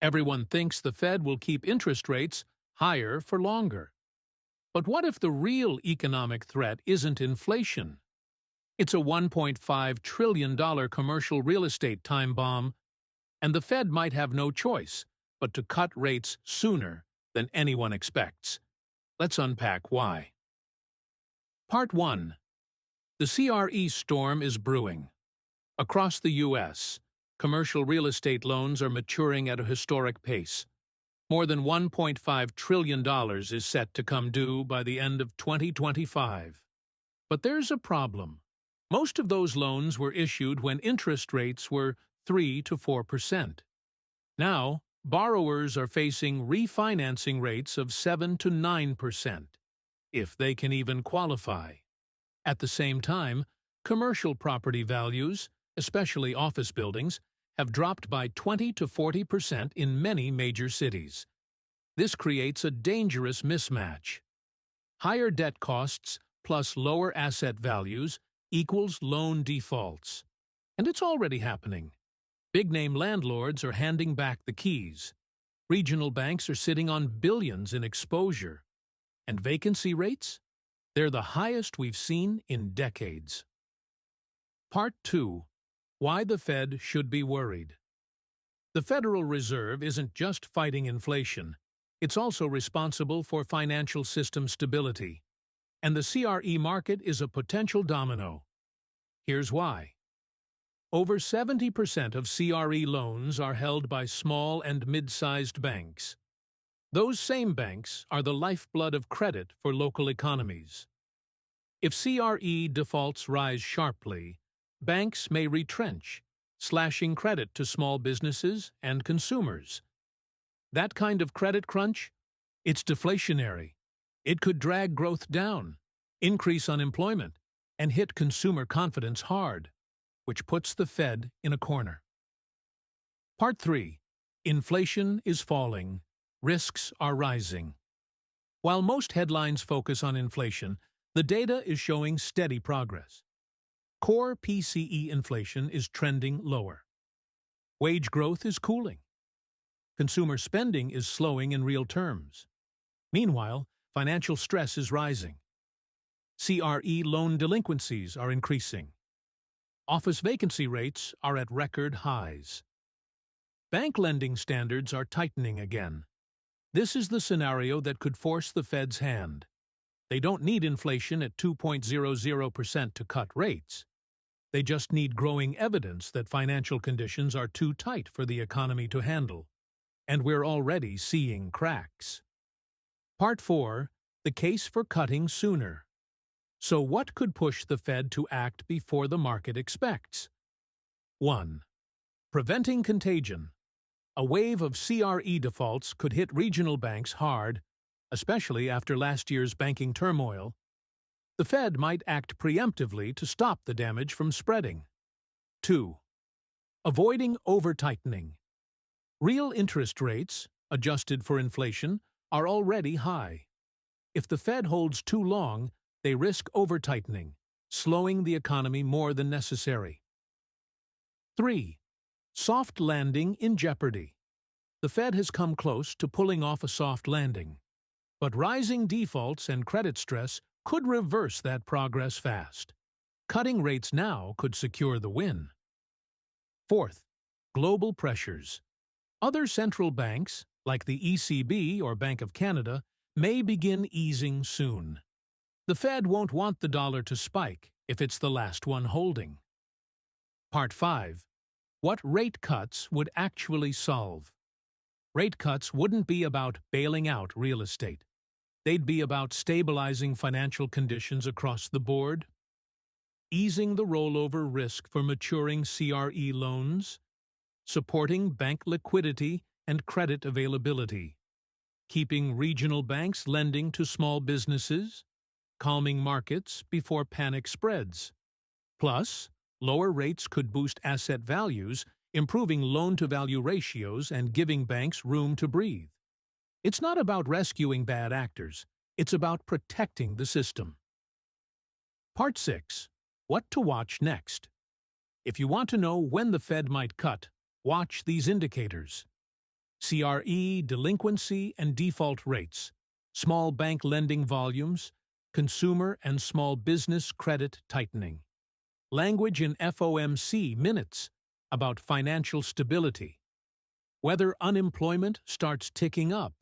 Everyone thinks the Fed will keep interest rates higher for longer. But what if the real economic threat isn't inflation? It's a $1.5 trillion commercial real estate time bomb, and the Fed might have no choice but to cut rates sooner than anyone expects. Let's unpack why. Part 1. The CRE storm is brewing. Across the U.S., commercial real estate loans are maturing at a historic pace. More than $1.5 trillion is set to come due by the end of 2025. But there's a problem. Most of those loans were issued when interest rates were 3 to 4%. Now, borrowers are facing refinancing rates of 7 to 9%, if they can even qualify. At the same time, commercial property values, especially office buildings, have dropped by 20 to 40% in many major cities. This creates a dangerous mismatch. Higher debt costs plus lower asset values equals loan defaults. And it's already happening. Big-name landlords are handing back the keys. Regional banks are sitting on billions in exposure. And vacancy rates? They're the highest we've seen in decades. Part 2. Why the Fed should be worried. The Federal Reserve isn't just fighting inflation. It's also responsible for financial system stability. And the CRE market is a potential domino. Here's why. Over 70% of CRE loans are held by small and mid-sized banks. Those same banks are the lifeblood of credit for local economies. If CRE defaults rise sharply, banks may retrench, slashing credit to small businesses and consumers. That kind of credit crunch? It's deflationary. It could drag growth down, increase unemployment, and hit consumer confidence hard, which puts the Fed in a corner. Part 3. Inflation is falling. Risks are rising. While most headlines focus on inflation, the data is showing steady progress. Core PCE inflation is trending lower. Wage growth is cooling. Consumer spending is slowing in real terms. Meanwhile, financial stress is rising. CRE loan delinquencies are increasing. Office vacancy rates are at record highs. Bank lending standards are tightening again. This is the scenario that could force the Fed's hand. They don't need inflation at 2.00% to cut rates. They just need growing evidence that financial conditions are too tight for the economy to handle. And we're already seeing cracks. Part 4. The case for cutting sooner. So what could push the Fed to act before the market expects? 1. Preventing contagion. A wave of CRE defaults could hit regional banks hard, especially after last year's banking turmoil. The Fed might act preemptively to stop the damage from spreading. 2. Avoiding over-tightening. Real interest rates, adjusted for inflation, are already high. If the Fed holds too long, they risk over-tightening, slowing the economy more than necessary. 3. Soft landing in jeopardy. The Fed has come close to pulling off a soft landing, but rising defaults and credit stress could reverse that progress fast. Cutting rates now could secure the win. 4th, global pressures. Other central banks, like the ECB or Bank of Canada, may begin easing soon. The Fed won't want the dollar to spike if it's the last one holding. Part 5. What rate cuts would actually solve? Rate cuts wouldn't be about bailing out real estate. They'd be about stabilizing financial conditions across the board, easing the rollover risk for maturing CRE loans, supporting bank liquidity and credit availability, keeping regional banks lending to small businesses, calming markets before panic spreads. Plus, lower rates could boost asset values, improving loan-to-value ratios and giving banks room to breathe. It's not about rescuing bad actors. It's about protecting the system. Part 6. What to watch next. If you want to know when the Fed might cut, watch these indicators. CRE, delinquency and default rates, small bank lending volumes, consumer and small business credit tightening. Language in FOMC minutes about financial stability. Whether unemployment starts ticking up.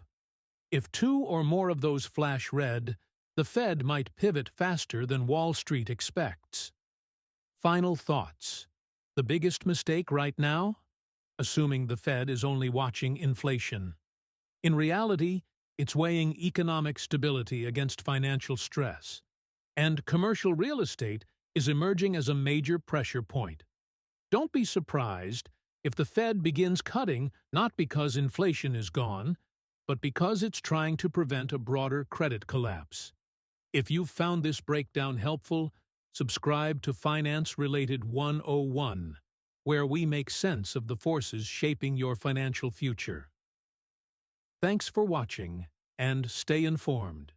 If two or more of those flash red, the Fed might pivot faster than Wall Street expects. Final thoughts. The biggest mistake right now? Assuming the Fed is only watching inflation. In reality, it's weighing economic stability against financial stress. And commercial real estate is emerging as a major pressure point. Don't be surprised if the Fed begins cutting not because inflation is gone, but because it's trying to prevent a broader credit collapse. If you've found this breakdown helpful, subscribe to Finance-Related 101, where we make sense of the forces shaping your financial future. Thanks for watching, and stay informed.